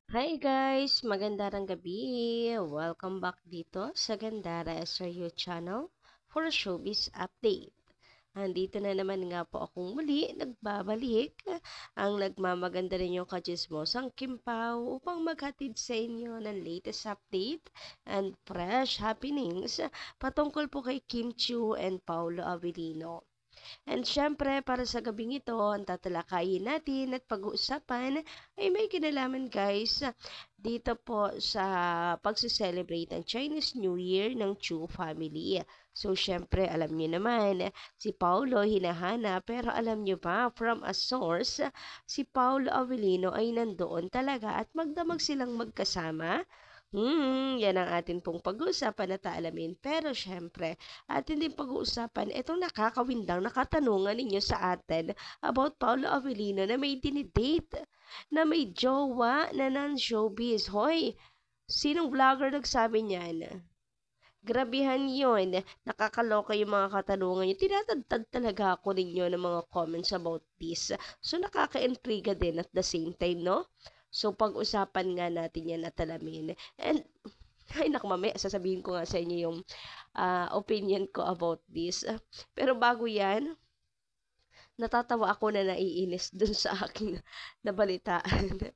Hi guys! Magandang gabi! Welcome back dito sa Gandara SRU channel for a showbiz update. Andito na naman nga po akong muli nagbabalik ang nagmamaganda rin yung kachismosang Kimpaw upang maghatid sa inyo ng latest update and fresh happenings patungkol po kay Kim Chiu and Paulo Avellino. And syempre, para sa gabing ito, ang tatalakayin natin at pag-uusapan ay may kinalaman guys dito po sa pagse-celebrate ng Chinese New Year ng Chu family. So, syempre, alam niyo naman, si Paulo hinahana pero alam niyo ba, from a source, si Paulo Avellino ay nandoon talaga at magdamag silang magkasama. Yan ang atin pong pag-uusapan at alamin. Pero syempre, atin din pag-uusapan itong nakakawindang nakatanungan ninyo sa atin about Paulo Avellino na may dinidate, na may jowa na non-showbiz. Hoy, sinong vlogger nagsabi niyan? Grabihan yon. Nakakaloka yung mga katanungan nyo. Tinatagtad talaga ako ninyo ng mga comments about this. So, nakaka-intriga din at the same time, no? So, pag-usapan nga natin yan at alamin. And, ay naku, mamaya sasabihin ko nga sa inyo yung opinion ko about this. Pero bago yan, natatawa ako na naiinis dun sa aking nabalitaan.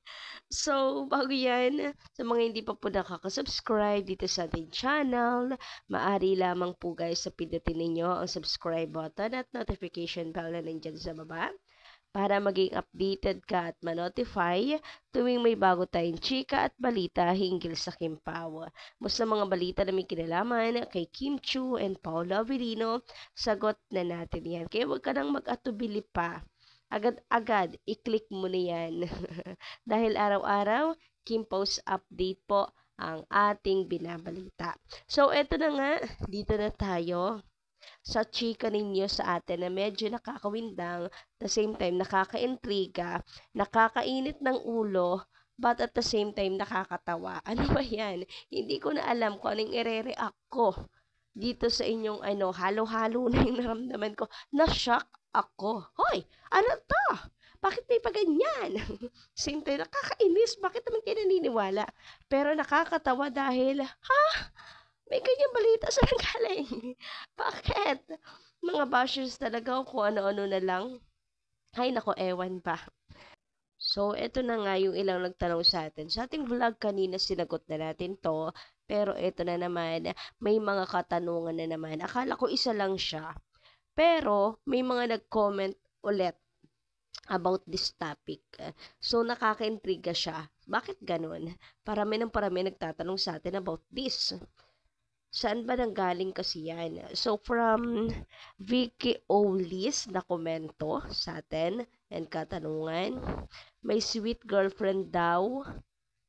So, bago yan, sa mga hindi pa po nakaka-subscribe dito sa ating channel, maaari lamang po guys sa pindutin ninyo ang subscribe button at notification bell na nandyan sa baba para maging updated ka at ma-notify tuwing may bago tayong chika at balita hinggil sa Kimpaw. Musta mga balita na may kinalaman kay Kim Chiu and Paolo Avellino, sagot na natin yan. Kaya huwag ka nang mag-atubili pa. Agad-agad, i-click mo na yan. Dahil araw-araw, Kimpaw's update po ang ating binabalita. So, eto na nga, dito na tayo sa chika ninyo sa atin na medyo nakakawindang, the same time nakaka-intriga, nakakainit ng ulo, but at the same time nakakatawa. Ano ba yan? Hindi ko na alam kung anong ire-react ko dito sa inyong halo-halo na yung naramdaman ko. Na-shock ako. Hoy! Ano to? Bakit may paganyan? Same time, nakakainis. Bakit naman kayo naniniwala? Pero nakakatawa dahil, may ganyang balita sa galing. Bakit? Mga bashers talaga kung ano-ano na lang. Ay, nako, ewan pa. So, eto na nga yung ilang nagtanong sa atin. Sa ating vlog kanina, sinagot na natin to. Pero eto na naman, may mga katanungan na naman. Akala ko isa lang siya. Pero, may mga nag-comment ulit about this topic. So, nakaka-intriga siya. Bakit ganun? Parami ng parami nagtatanong sa atin about this. Saan ba nanggaling kasi yan? So, from Vicky Olis na komento sa atin and katanungan, may sweet girlfriend daw,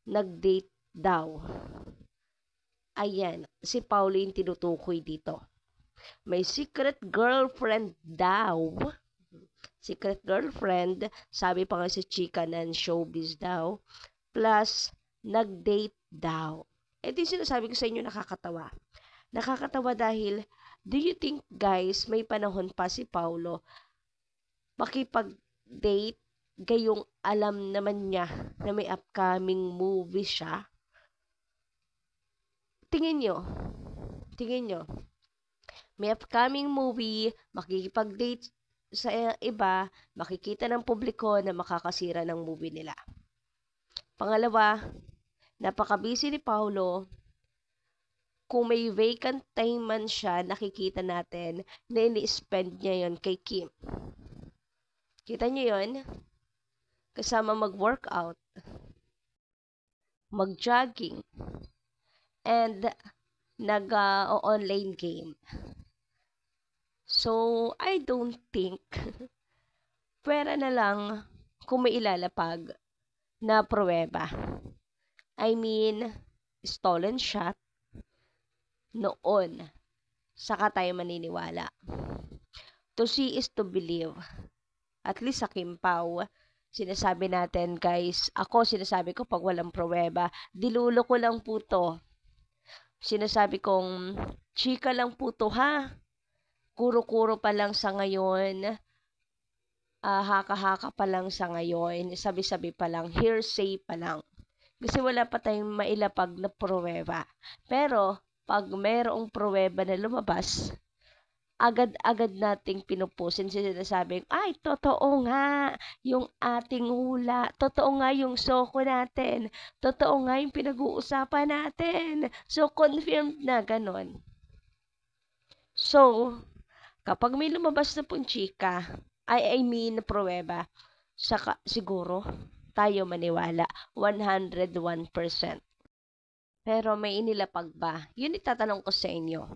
nag-date daw. Ayan, si Pauline tinutukoy dito. May secret girlfriend daw. Secret girlfriend, sabi pa nga si chika ng showbiz daw, plus nag-date daw. Ito yung sinasabi ko sa inyo, nakakatawa. Nakakatawa dahil, do you think guys, may panahon pa si Paulo makipag-date gayong alam naman niya na may upcoming movie siya? Tingin nyo, may upcoming movie, makikipag-date sa iba, makikita ng publiko na makakasira ng movie nila. Pangalawa, napaka-busy ni Paulo. Kung may vacant time man siya, nakikita natin na ini-spend niya yon kay Kim. Kita niyo yon? Kasama mag-workout, mag-jogging, and nag-online game. So, I don't think pwera na lang kung may ilalapag na pruweba. I mean, stolen shot, noon, saka tayo maniniwala. To see is to believe. At least sa Kimpaw, sinasabi natin guys, ako sinasabi ko pag walang pruweba, dilulo ko lang po to. Sinasabi kong, chika lang po to ha. Kuro-kuro pa lang sa ngayon. Haka-haka pa lang sa ngayon. Sabi-sabi pa lang, hearsay pa lang. Kasi wala pa tayong mailapag na pruweba. Pero, pag mayroong pruweba na lumabas, agad-agad nating pinupusin sinasabing, ay, totoo nga yung ating hula, totoo nga yung soko natin, totoo nga yung pinag-uusapan natin. So, confirmed na ganon. So, kapag may lumabas na pong chika, I mean pruweba, siguro tayo maniwala 101%. Pero may inilapag ba? Yun itatanong ko sa inyo.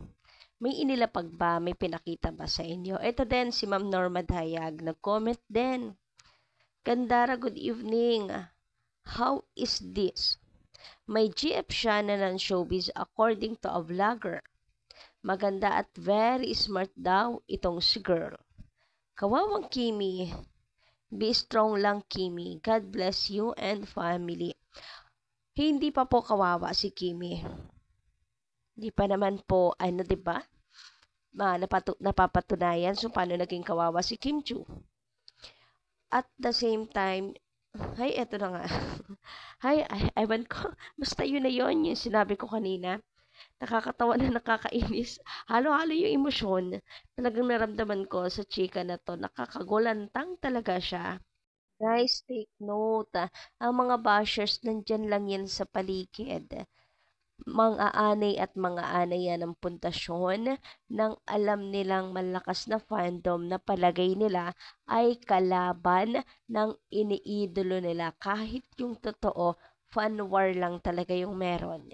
May inilapag ba? May pinakita ba sa inyo? Ito din si Ma'am Norma Dayag, nag-comment din. Gandara, good evening. How is this? May GF siya na non-showbiz according to a vlogger. Maganda at very smart daw itong si girl. Kawawang Kimi. Be strong lang, Kimi. God bless you and family. Hindi pa po kawawa si Kimi. Hindi pa naman po, diba? Napapatunayan. So, paano naging kawawa si Kim Chu? At the same time, eto na nga. Ewan ko. Basta yun na yun, yung sinabi ko kanina. Nakakatawa na nakakainis. Halo-halo yung emosyon. Talagang naramdaman ko sa chika na to. Nakakagulantang talaga siya. Guys, take note. Ang mga bashers, nandyan lang yan sa paligid. Mga anay at mga anay yan ng puntasyon ng alam nilang malakas na fandom na palagay nila ay kalaban ng iniidolo nila. Kahit yung totoo, fan war lang talaga yung meron.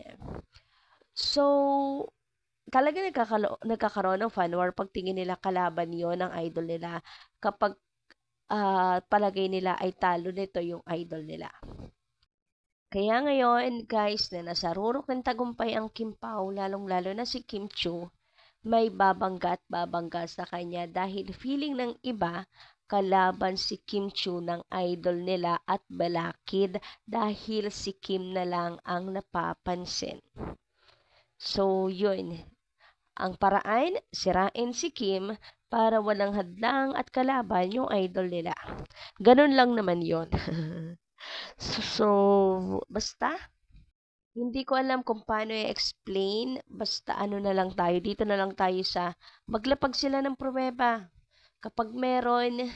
So, talaga nagkakaroon ng fan war pag tingin nila kalaban yon ng idol nila. Kapag palagay nila ay talo nito yung idol nila. Kaya ngayon, guys, na nasa rurok ng tagumpay ang Kim Pao, lalong-lalo na si Kim Chu, may babangga at babangga sa kanya dahil feeling ng iba, kalaban si Kim Chu ng idol nila at balakid dahil si Kim na lang ang napapansin. So, yun. Ang paraan, sirain si Kim para walang hadlang at kalaban yung idol nila. Ganun lang naman yon. So, basta, hindi ko alam kung paano i-explain. Basta ano na lang tayo. Dito na lang tayo sa maglapag sila ng pruweba. Kapag meron,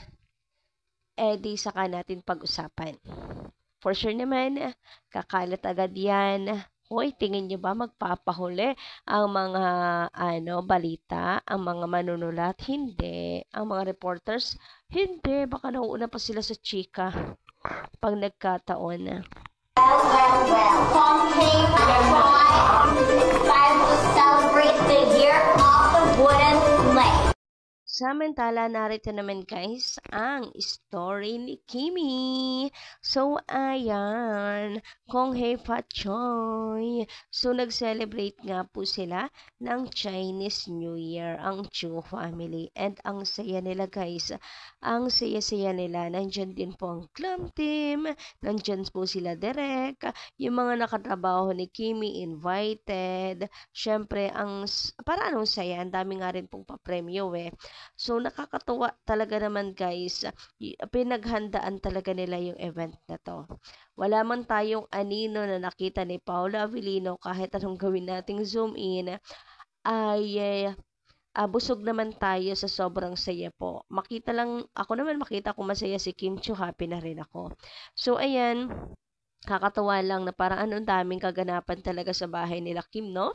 di saka natin pag-usapan. For sure naman, kakalat agad yan. Hoy, tingin nyo ba magpapahuli ang mga balita, ang mga manunulat? Hindi. Ang mga reporters? Hindi. Baka nauuna pa sila sa chika pag nagkataon. Samantala, narito naman guys, ang story ni Kimi. So, ayan, Kong Hei Fat Choi. So, nag-celebrate nga po sila ng Chinese New Year, ang Chu family. And ang saya nila guys, ang saya-saya nila. Nandyan din po ang Glam Team, nandyan po sila Direk, yung mga nakatrabaho ni Kimi invited. Syempre, para anong saya, ang dami nga rin pong papremyo So, nakakatuwa talaga naman guys. Pinaghandaan talaga nila yung event na to. Wala man tayong anino na nakita ni Paula Avellino kahit anong gawin nating zoom in. Busog naman tayo sa sobrang saya po. Makita ko masaya si Kim Chu, happy na rin ako. So, ayan. Kakatuwa lang na parang anong daming kaganapan talaga sa bahay nila Kim, no?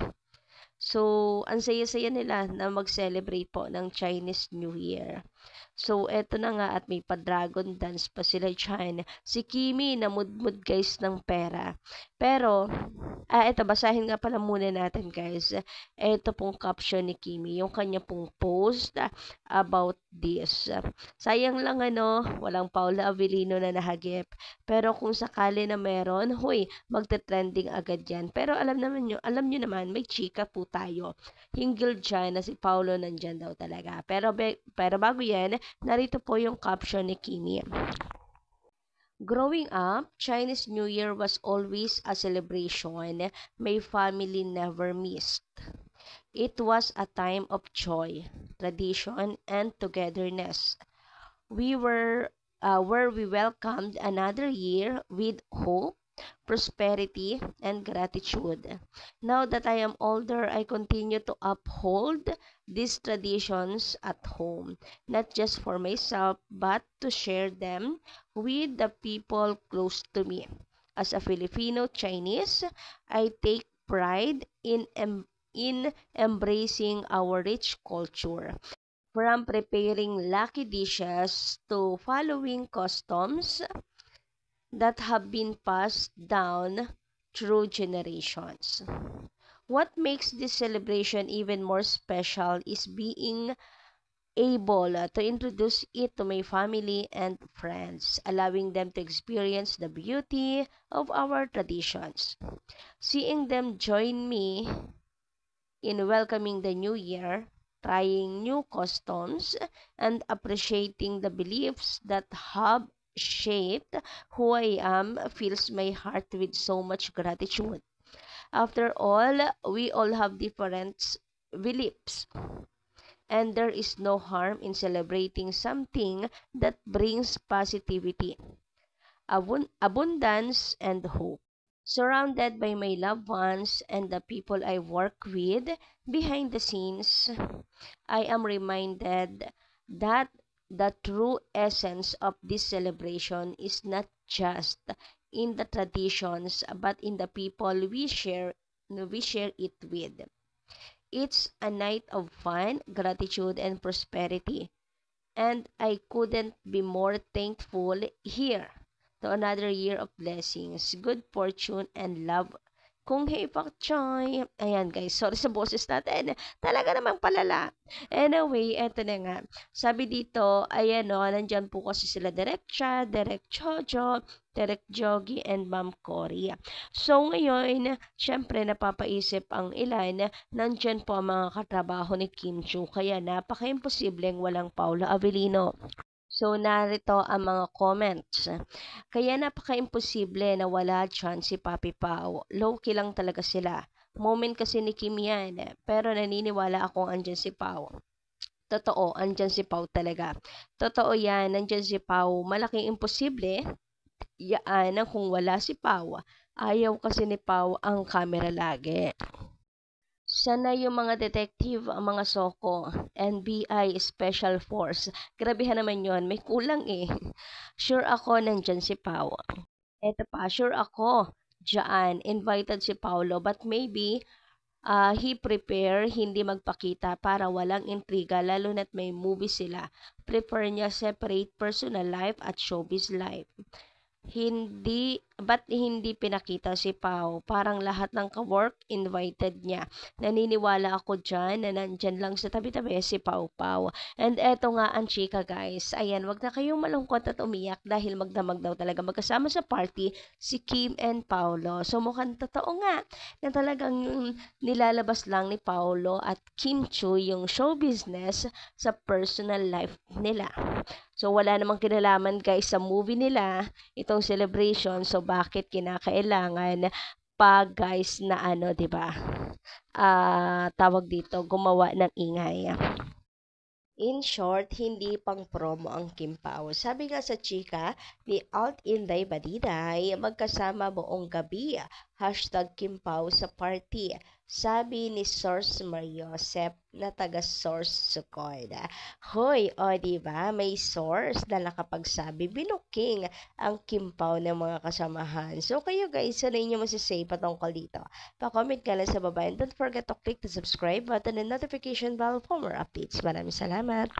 So, ang saya-saya nila na mag-celebrate po ng Chinese New Year. So, eto na nga at may pa-dragon dance pa sila dyan. Si Kimi, namudmud guys ng pera. Pero, eto, basahin nga pala muna natin guys. Eto pong caption ni Kimi, yung kanya pong post about this. Sayang lang walang Paula Avellino na nahagip. Pero kung sakali na meron, magte-trending agad yan. Pero alam nyo naman, may chika po tayo. Hinggil dyan na si Paulo nandyan daw talaga. Pero bago yan, narito po yung caption ni Kimi. Growing up, Chinese New Year was always a celebration my family never missed. It was a time of joy, tradition, and togetherness. We were where we welcomed another year with hope, prosperity, and gratitude. Now that I am older, I continue to uphold these traditions at home, not just for myself, but to share them with the people close to me. As a Filipino Chinese, I take pride in embracing our rich culture. From preparing lucky dishes to following customs that have been passed down through generations. What makes this celebration even more special is being able to introduce it to my family and friends, allowing them to experience the beauty of our traditions. Seeing them join me in welcoming the new year, trying new customs, and appreciating the beliefs that have shaped who I am fills my heart with so much gratitude. After all, we all have different beliefs, and there is no harm in celebrating something that brings positivity, abundance, and hope. Surrounded by my loved ones and the people I work with behind the scenes, I am reminded that the true essence of this celebration is not just in the traditions but in the people we share it with. It's a night of fun, gratitude, and prosperity, and I couldn't be more thankful here to another year of blessings, good fortune, and love. Kung hey pak choy. Ayan guys, sorry sa boses natin. Talaga namang palala. Anyway, eto na nga. Sabi dito, ayan o, nandyan po kasi sila Direk Cha, Direk Jojo, Direk Jogi, and Ma'am Cory. So ngayon, syempre napapaisip ang ilan, nandyan po ang mga katrabaho ni Kim Chu, kaya napaka-imposibleng walang Paula Avellino. So, narito ang mga comments. Kaya napaka-imposible na wala dyan si Papi Pao. Low-key lang talaga sila. Moment kasi ni Kim yan. Pero naniniwala akong andyan si Pao. Totoo, andyan si Pao talaga. Totoo yan, andyan si Pao. Malaking imposible. Yaan ang kung wala si Pao. Ayaw kasi ni Pao ang camera lagi. Sana yung mga detective, ang mga SOCO, NBI Special Force. Grabehan naman yon, may kulang eh. Sure ako nandyan si Pao. Eto pa, sure ako dyan, invited si Paolo, but maybe he prepare hindi magpakita para walang intriga, lalo na't may movie sila. Prefer niya separate personal life at showbiz life. Ba't hindi pinakita si Pao? Parang lahat ng ka-work invited niya. Naniniwala ako dyan na nandyan lang sa tabi-tabi si Pao Pao. And eto nga ang chika guys. Ayan, wag na kayong malungkot at umiyak dahil magdamag daw talaga magkasama sa party si Kim and Paolo. So mukhang totoo nga na talagang nilalabas lang ni Paolo at Kim Chu yung show business sa personal life nila. So, wala namang kinalaman guys sa movie nila, itong celebration. So, bakit kinakailangan pa guys na ano, 'di ba? Tawag dito, gumawa ng ingay. In short, hindi pang promo ang Kim Pao. Sabi nga sa chika, ni Alt Inday Badiday, magkasama buong gabi. Hashtag Kim Pao sa party. Sabi ni Source Mariosep na taga-source Sukoy. Hoy, o diba? May source na nakapagsabi, binuking ang Kim Pao ng mga kasamahan. So kayo guys, ano inyo masasay patungkol dito? Pa-comment ka lang sa baba and don't forget to click the subscribe button and notification bell for more updates. Maraming salamat!